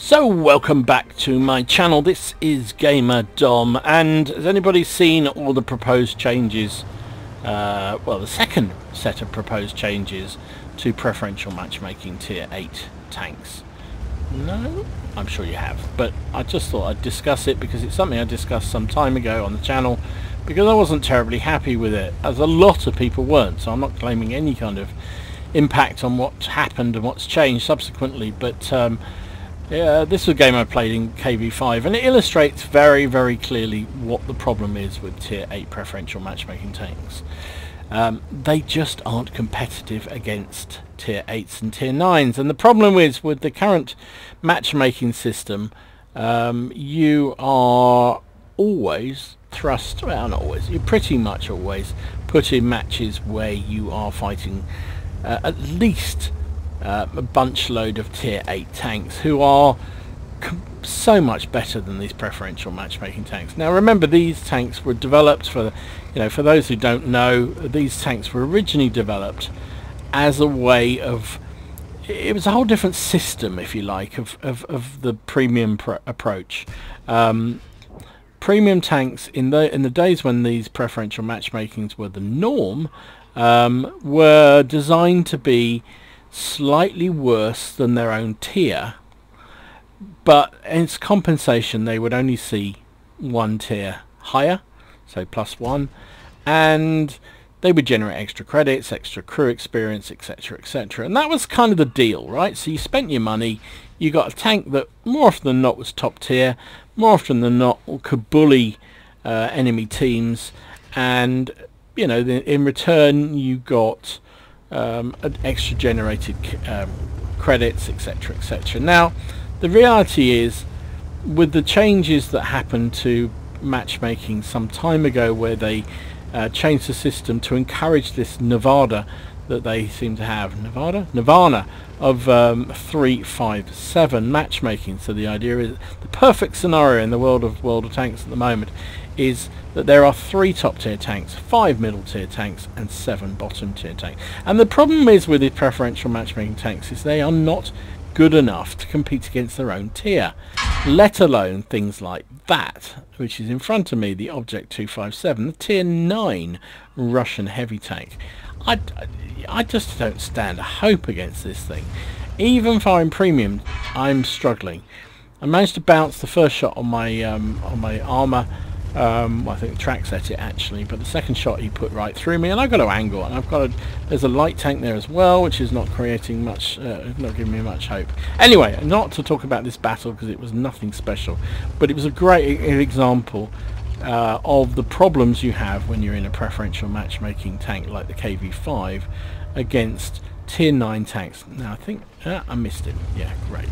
So welcome back to my channel. This is Gamer Dom, and has anybody seen all the proposed changes, well, the second set of proposed changes to preferential matchmaking tier 8 tanks? No? I'm sure you have, but I just thought I'd discuss it because it's something I discussed some time ago on the channel, because I wasn't terribly happy with it, as a lot of people weren't, so I'm not claiming any kind of impact on what happened and what's changed subsequently, but yeah, this was a game I played in KV5, and it illustrates very, very clearly what the problem is with tier 8 preferential matchmaking tanks. They just aren't competitive against tier 8s and tier 9s, and the problem is with the current matchmaking system, you are always thrust, well, not always, you're pretty much always put in matches where you are fighting at least a bunch load of tier 8 tanks who are so much better than these preferential matchmaking tanks. Now remember, these tanks were developed for, for those who don't know, these tanks were originally developed as a way of, it was a whole different system, if you like, of the premium approach. Premium tanks in the days when these preferential matchmakings were the norm, were designed to be slightly worse than their own tier, but in its compensation they would only see one tier higher, so +1, and they would generate extra credits, extra crew experience, etc, etc, and that was kind of the deal, right? So you spent your money, you got a tank that more often than not was top tier, more often than not could bully enemy teams, and in return you got extra generated credits, etc, etc. Now the reality is, with the changes that happened to matchmaking some time ago, where they changed the system to encourage this Nirvana that they seem to have, Nirvana of 357 matchmaking. So the idea is, the perfect scenario in the world of tanks at the moment is that there are 3 top tier tanks, 5 middle tier tanks, and 7 bottom tier tanks. And the problem is with the preferential matchmaking tanks is they are not good enough to compete against their own tier, let alone things like that, which is in front of me, the Object 257, the tier 9 Russian heavy tank. I just don't stand a hope against this thing. Even firing premium, I'm struggling. I managed to bounce the first shot on my armor. I think track set it actually, but the second shot he put right through me, and I've got to angle, and there's a light tank there as well, which is not creating much, not giving me much hope. Anyway, not to talk about this battle because it was nothing special, but it was a great example of the problems you have when you're in a preferential matchmaking tank like the KV5 against tier 9 tanks. Now I think I missed him. Yeah, great.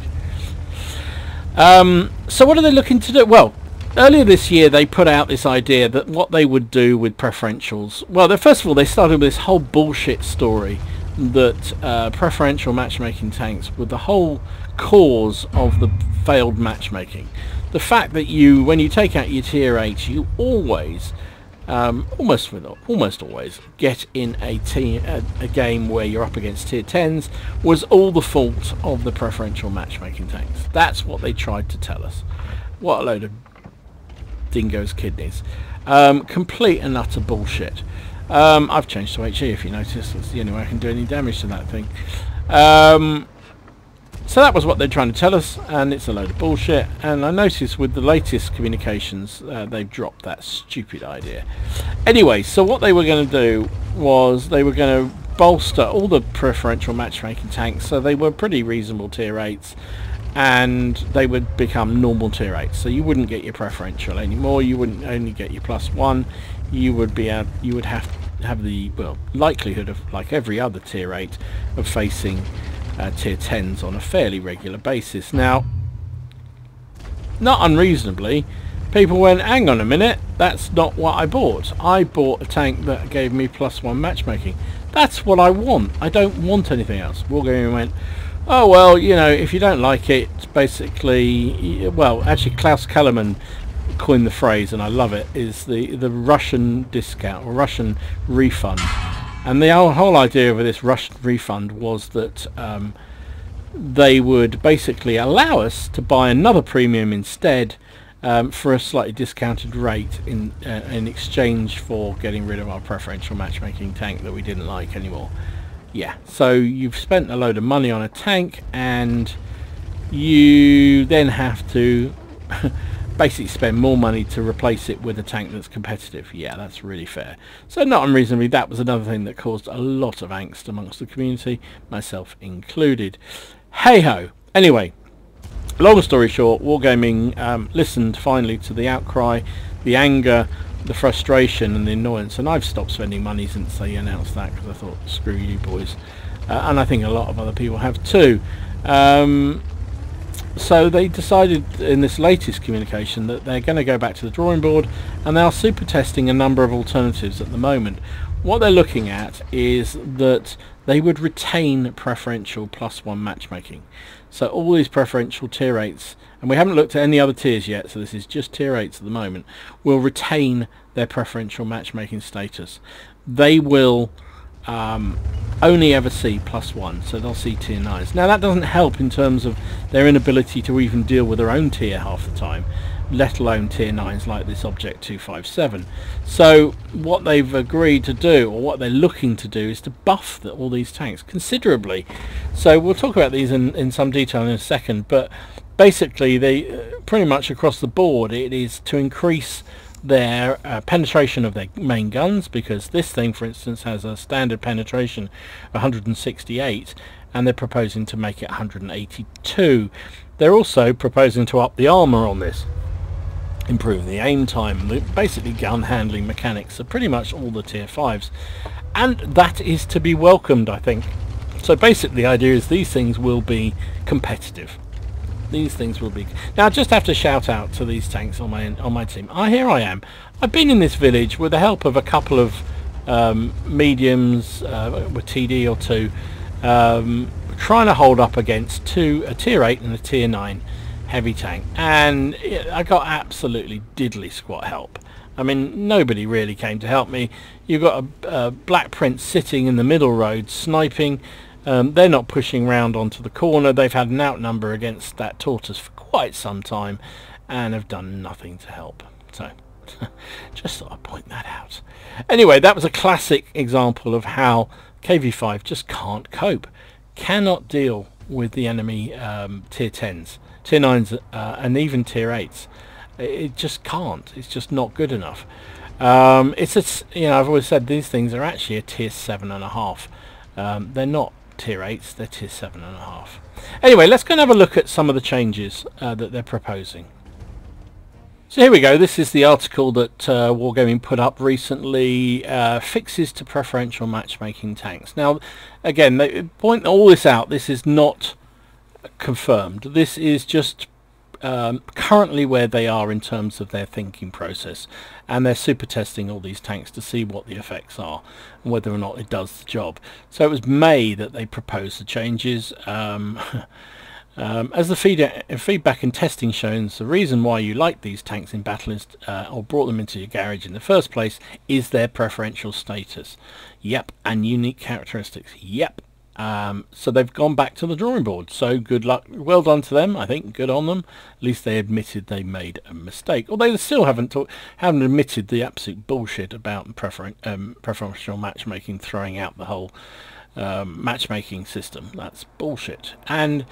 So what are they looking to do? Well, earlier this year they put out this idea that what they would do with preferentials, well, first of all they started with this whole bullshit story that preferential matchmaking tanks were the whole cause of the failed matchmaking. The fact that when you take out your tier 8, you always, almost always, get in a game where you're up against tier 10s was all the fault of the preferential matchmaking tanks. That's what they tried to tell us. What a load of dingo's kidneys. Complete and utter bullshit. I've changed to HE, if you notice. That's the only way I can do any damage to that thing. So that was what they're trying to tell us, and it's a load of bullshit. And I noticed with the latest communications they've dropped that stupid idea. Anyway, so what they were going to do was they were going to bolster all the preferential matchmaking tanks so they were pretty reasonable tier 8s, and they would become normal tier 8s. So you wouldn't get your preferential anymore, you wouldn't only get your +1, you would have the, well, likelihood of, like every other tier 8, of facing tier 10s on a fairly regular basis. Now, not unreasonably, people went, hang on a minute, that's not what I bought. I bought a tank that gave me +1 matchmaking. That's what I want. I don't want anything else. Wargaming went, oh well, if you don't like it, basically, well, actually Klaus Kellerman coined the phrase, and I love it, is the Russian discount, or Russian refund. And the whole idea of this Russian refund was that they would basically allow us to buy another premium instead, for a slightly discounted rate in exchange for getting rid of our preferential matchmaking tank that we didn't like anymore. Yeah, so you've spent a load of money on a tank and you then have to basically spend more money to replace it with a tank that's competitive. Yeah, that's really fair. So not unreasonably, that was another thing that caused a lot of angst amongst the community, myself included. Hey ho. Anyway, long story short, Wargaming listened finally to the outcry, the anger, the frustration and the annoyance, and I've stopped spending money since they announced that, because I thought, screw you boys, and I think a lot of other people have too. So they decided in this latest communication that they're going to go back to the drawing board, and they are super testing a number of alternatives at the moment. What they're looking at is that they would retain preferential +1 matchmaking. So all these preferential tier 8s, and we haven't looked at any other tiers yet, so this is just tier 8s at the moment, will retain their preferential matchmaking status. They will only ever see +1, so they'll see tier 9s. Now that doesn't help in terms of their inability to even deal with their own tier half the time, let alone tier 9s like this Object 257. So what they've agreed to do, or what they're looking to do, is to buff all these tanks considerably. So we'll talk about these in some detail in a second, but basically they pretty much across the board it is to increase their penetration of their main guns, because this thing for instance has a standard penetration of 168 and they're proposing to make it 182. They're also proposing to up the armour on this, improving the aim time, basically gun handling mechanics of pretty much all the tier 5s, and that is to be welcomed, I think. So basically the idea is these things will be competitive. These things will be. Now I just have to shout out to these tanks on my team. Here I am. I've been in this village with the help of a couple of mediums with TD or two, trying to hold up against a tier 8 and a tier 9 heavy tank, and I got absolutely diddly squat help. I mean, nobody really came to help me. You've got a Black Prince sitting in the middle road sniping. They're not pushing round onto the corner. They've had an outnumber against that tortoise for quite some time and have done nothing to help. So just thought I'd point that out. Anyway, that was a classic example of how KV5 just can't cope, cannot deal with the enemy tier 10s, tier 9s and even tier 8s. It just can't. It's just not good enough. It's I've always said these things are actually a tier 7.5. They're not tier 8s, they're tier 7.5. Anyway, let's go and have a look at some of the changes that they're proposing. So here we go. This is the article that Wargaming put up recently, fixes to preferential matchmaking tanks. Now again, they point all this out. This is not confirmed. This is just currently where they are in terms of their thinking process, and they're super testing all these tanks to see what the effects are and whether or not it does the job. So it was May that they proposed the changes. As the feedback and testing shows, the reason why you like these tanks in battle is, or brought them into your garage in the first place, is their preferential status. Yep. And unique characteristics. Yep. So they've gone back to the drawing board. So good luck, well done to them. I think good on them. At least they admitted they made a mistake. Although they still haven't admitted the absolute bullshit about preferential matchmaking, throwing out the whole matchmaking system. That's bullshit. And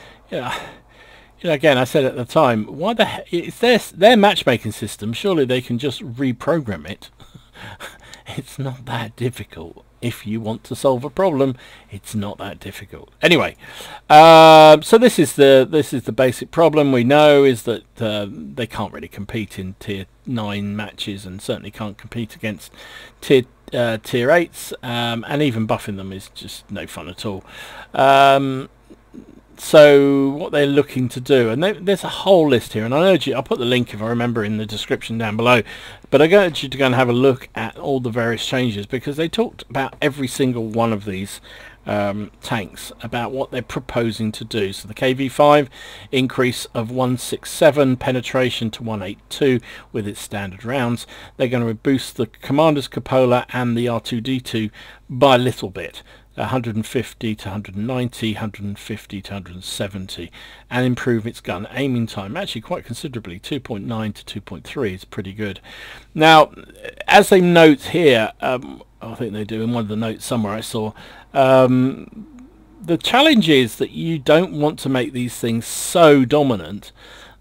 again, I said at the time, why the heck? It's their matchmaking system. Surely they can just reprogram it. It's not that difficult. If you want to solve a problem, it's not that difficult. Anyway, so this is the basic problem we know, is that they can't really compete in tier 9 matches, and certainly can't compete against tier 8s, and even buffing them is just no fun at all. So what they're looking to do, and there's a whole list here, and I urge you, I'll put the link if I remember in the description down below, but I urge you to go and have a look at all the various changes, because they talked about every single one of these tanks, about what they're proposing to do. So the KV5 increase of 167 penetration to 182 with its standard rounds. They're going to boost the commander's cupola and the R2D2 by a little bit. 150 to 190, 150 to 170, and improve its gun aiming time actually quite considerably. 2.9 to 2.3 is pretty good. Now, as they note here, I think they do in one of the notes somewhere I saw, the challenge is that you don't want to make these things so dominant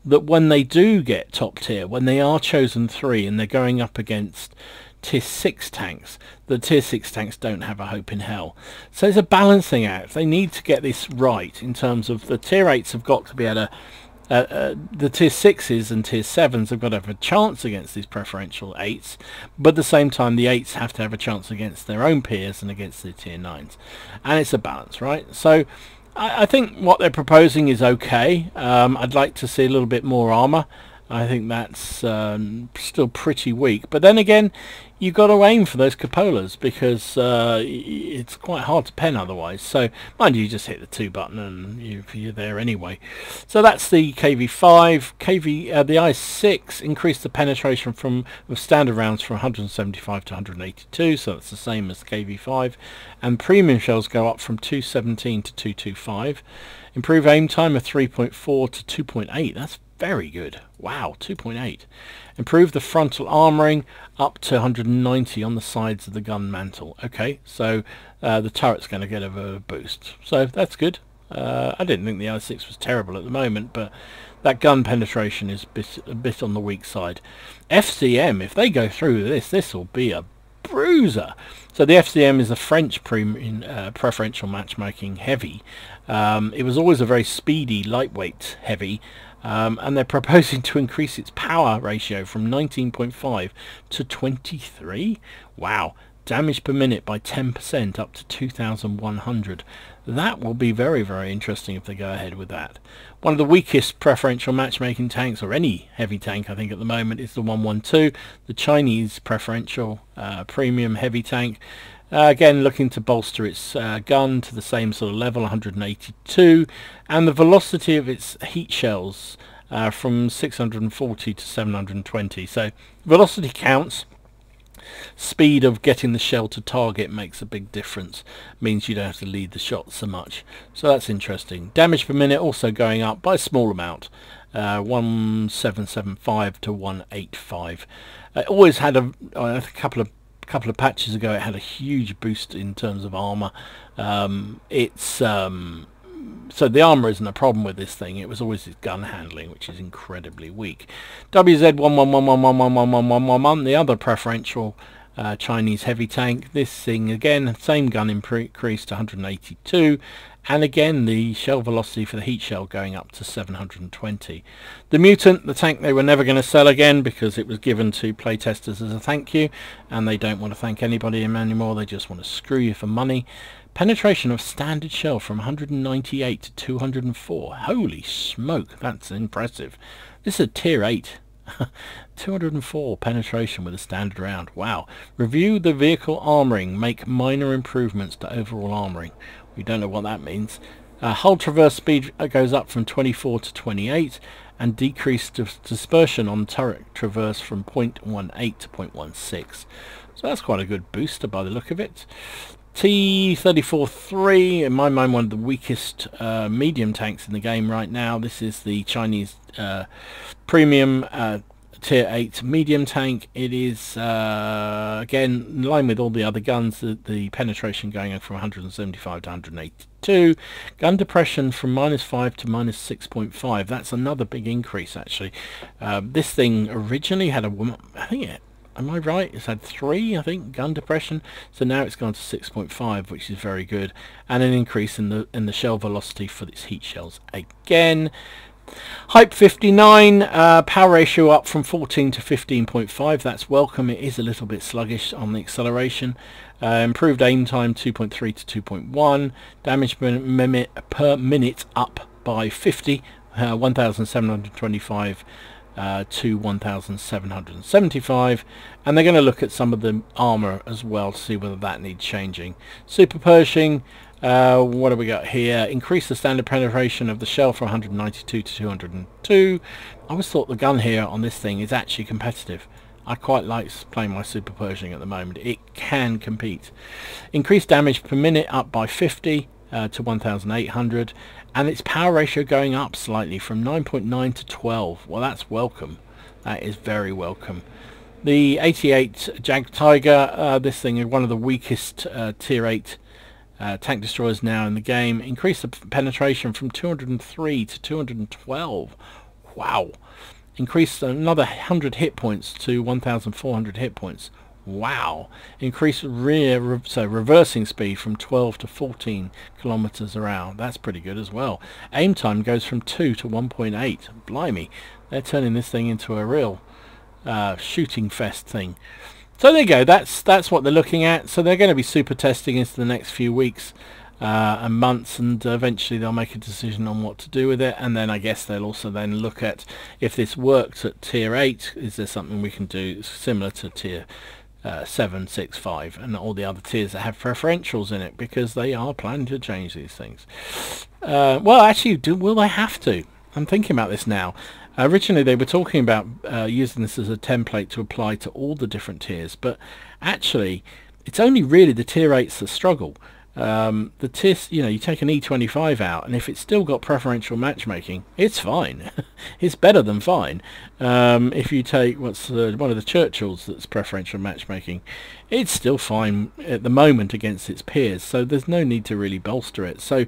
that when they do get top tier, when they are chosen 3 and they're going up against tier 6 tanks, the tier 6 tanks don't have a hope in hell. So it's a balancing act. They need to get this right in terms of the tier 8s have got to be able to the tier 6s and tier 7s have got to have a chance against these preferential 8s, but at the same time the 8s have to have a chance against their own peers and against the tier 9s, and it's a balance, right? So I think what they're proposing is okay. I'd like to see a little bit more armor. I think that's still pretty weak, but then again, you've got to aim for those cupolas because it's quite hard to pen otherwise. So mind you, just hit the 2 button and you're there anyway. So that's the KV5. The I6 increased the penetration of standard rounds from 175 to 182, so that's the same as KV5, and premium shells go up from 217 to 225. Improve aim time of 3.4 to 2.8. That's very good. Wow, 2.8. Improve the frontal armoring up to 190 on the sides of the gun mantle. Okay, so the turret's going to get a boost, so that's good. I didn't think the I6 was terrible at the moment, but that gun penetration is a bit on the weak side. FCM, if they go through this will be a bruiser. So the FCM is a French preferential matchmaking heavy. It was always a very speedy, lightweight heavy, and they're proposing to increase its power ratio from 19.5 to 23. Wow. Damage per minute by 10% up to 2,100. That will be very, very interesting if they go ahead with that. One of the weakest preferential matchmaking tanks, or any heavy tank I think at the moment, is the 112, the Chinese preferential premium heavy tank. Again, looking to bolster its gun to the same sort of level, 182, and the velocity of its heat shells from 640 to 720. So velocity counts. Speed of getting the shell to target makes a big difference, means you don't have to lead the shot so much, so that's interesting. Damage per minute also going up by a small amount, 1775 to 185. It always had a couple of patches ago, it had a huge boost in terms of armor. So the armor isn't a problem with this thing. It was always its gun handling, which is incredibly weak. WZ11111111, the other preferential Chinese heavy tank. This thing again, same gun increased to 182, and again the shell velocity for the heat shell going up to 720. The Mutant, the tank they were never going to sell again because it was given to playtesters as a thank you, and they don't want to thank anybody anymore. They just want to screw you for money. Penetration of standard shell from 198 to 204. Holy smoke, that's impressive. This is a tier 8. 204 penetration with a standard round. Wow. Review the vehicle armoring. Make minor improvements to overall armoring. We don't know what that means. Hull traverse speed goes up from 24 to 28, and decreased dispersion on turret traverse from 0.18 to 0.16. So that's quite a good booster by the look of it. T-34-3, in my mind one of the weakest medium tanks in the game right now. This is the Chinese premium tier 8 medium tank. It is again in line with all the other guns, the penetration going from 175 to 182. Gun depression from -5 to -6.5. That's another big increase actually. This thing originally had I think am I right? It's had 3, I think, gun depression. So now it's gone to 6.5, which is very good, and an increase in the shell velocity for its heat shells again. Hype 59, power ratio up from 14 to 15.5. That's welcome. It is a little bit sluggish on the acceleration. Improved aim time 2.3 to 2.1. Damage per minute up by 50, 1,725 to 1,775, and they're going to look at some of the armor as well to see whether that needs changing. Super Pershing, what have we got here? Increase the standard penetration of the shell from 192 to 202. I always thought the gun here on this thing is actually competitive. I quite like playing my Super Pershing at the moment. It can compete. Increased damage per minute up by 50 to 1,800, and its power ratio going up slightly from 9.9 to 12. Well, that's welcome. That is very welcome. The 88 Jagdtiger, this thing is one of the weakest tier 8 tank destroyers now in the game. Increased the penetration from 203 to 212. Wow. Increased another 100 hit points to 1,400 hit points. Wow. Increased reversing speed from 12 to 14 kilometers an hour. That's pretty good as well. Aim time goes from 2 to 1.8. Blimey. They're turning this thing into a real shooting fest thing. So there you go. That's what they're looking at. So they're going to be super testing into the next few weeks and months, and eventually they'll make a decision on what to do with it. And then I guess they'll also then look at if this works at tier 8, is there something we can do similar to tier 7, 6, 5 and all the other tiers that have preferentials in it, because they are planning to change these things. Well, actually, will they have to? I'm thinking about this now. Originally they were talking about using this as a template to apply to all the different tiers, but actually it's only really the tier 8s that struggle. The tiers, you take an E25 out, and if it's still got preferential matchmaking, it's fine. It's better than fine. If you take one of the Churchills that's preferential matchmaking, it's still fine at the moment against its peers, so there's no need to really bolster it. So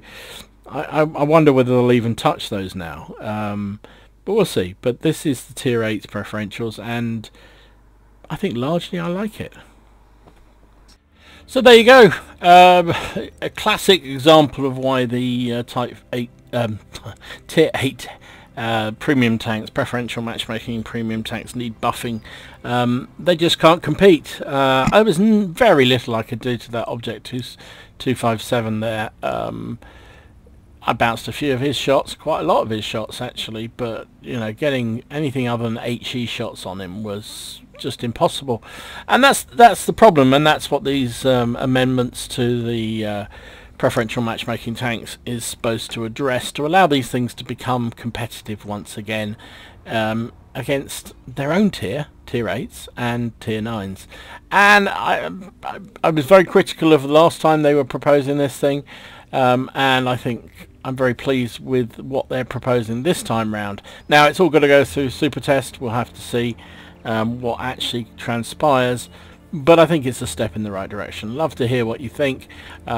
I wonder whether they'll even touch those now. But we'll see. But this is the tier 8 preferentials, and I think largely I like it. So there you go. A classic example of why the tier 8 premium tanks, preferential matchmaking premium tanks, need buffing. They just can't compete. There was very little I could do to that Object 257 there. I bounced a few of his shots, quite a lot of his shots actually, but getting anything other than HE shots on him was just impossible. And that's the problem, and that's what these amendments to the preferential matchmaking tanks is supposed to address, to allow these things to become competitive once again against their own tier 8s and tier 9s. And I was very critical of the last time they were proposing this thing, and I think I'm very pleased with what they're proposing this time round. Now it's all got to go through super test. We'll have to see what actually transpires, but I think it's a step in the right direction. Love to hear what you think. We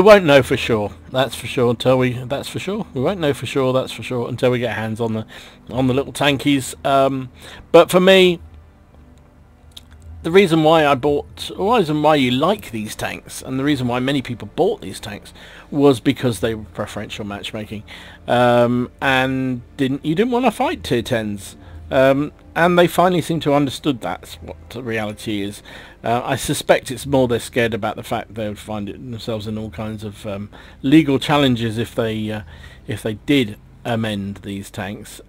won't know for sure. That's for sure until we. That's for sure. We won't know for sure. That's for sure until we get hands on the little tankies. But for me, the reason why why you like these tanks, and the reason why many people bought these tanks, was because they were preferential matchmaking, and you didn't want to fight tier 10s, and they finally seem to have understood that's what the reality is. I suspect it's more they're scared about the fact they would find themselves in all kinds of legal challenges if they did amend these tanks.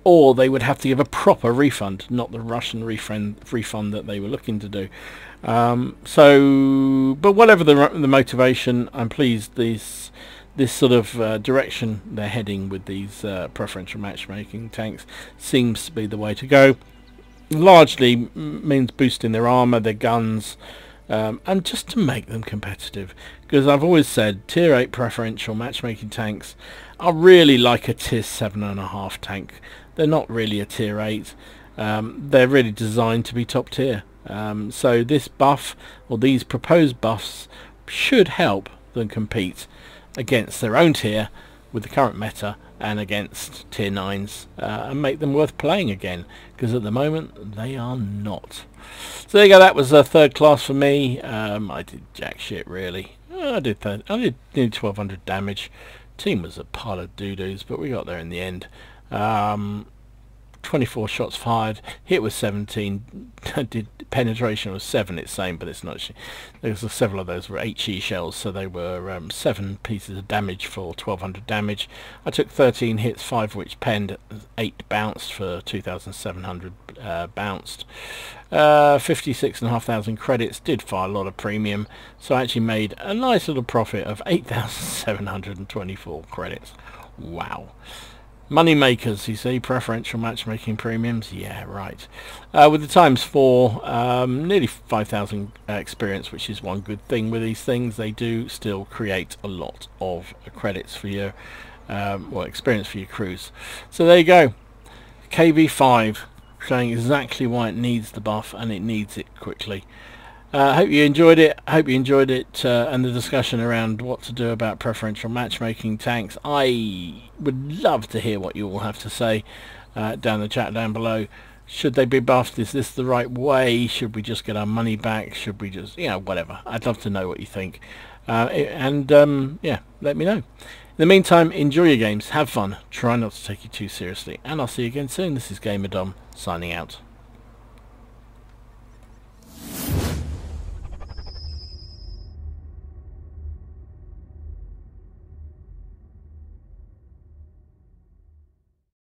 Or they would have to give a proper refund, not the Russian refund that they were looking to do. But whatever the motivation, I'm pleased this sort of direction they're heading with these preferential matchmaking tanks seems to be the way to go. Largely means boosting their armor, their guns, and just to make them competitive. Because I've always said tier 8 preferential matchmaking tanks are really like a tier 7.5 tank. They're not really a tier 8. They're really designed to be top tier. So this buff, or these proposed buffs, should help them compete against their own tier with the current meta and against tier 9s, and make them worth playing again, because at the moment they are not. So there you go. That was a third class for me. I did jack shit really. I did nearly 1200 damage. Team was a pile of doo-doos, but we got there in the end. 24 shots fired, hit was 17, did penetration was 7, it's same, but it's not. There's several of those were HE shells, so they were 7 pieces of damage for 1200 damage. I took 13 hits, 5 which penned, 8 bounced for 2700 bounced. 56,500 credits, did fire a lot of premium, so I actually made a nice little profit of 8,724 credits. Wow. Money makers, you see, preferential matchmaking premiums. Yeah, right. With the times 4, nearly 5,000 experience, which is one good thing with these things. They do still create a lot of credits for your, well, experience for your crews. So there you go. KV5, showing exactly why it needs the buff, and it needs it quickly. Hope you enjoyed it. And the discussion around what to do about preferential matchmaking tanks. I would love to hear what you all have to say down the chat down below. Should they be buffed? Is this the right way? Should we just get our money back? Should we just, whatever. I'd love to know what you think. Yeah, let me know. In the meantime, enjoy your games, have fun, try not to take it too seriously, and I'll see you again soon. This is Gamer Dom, signing out.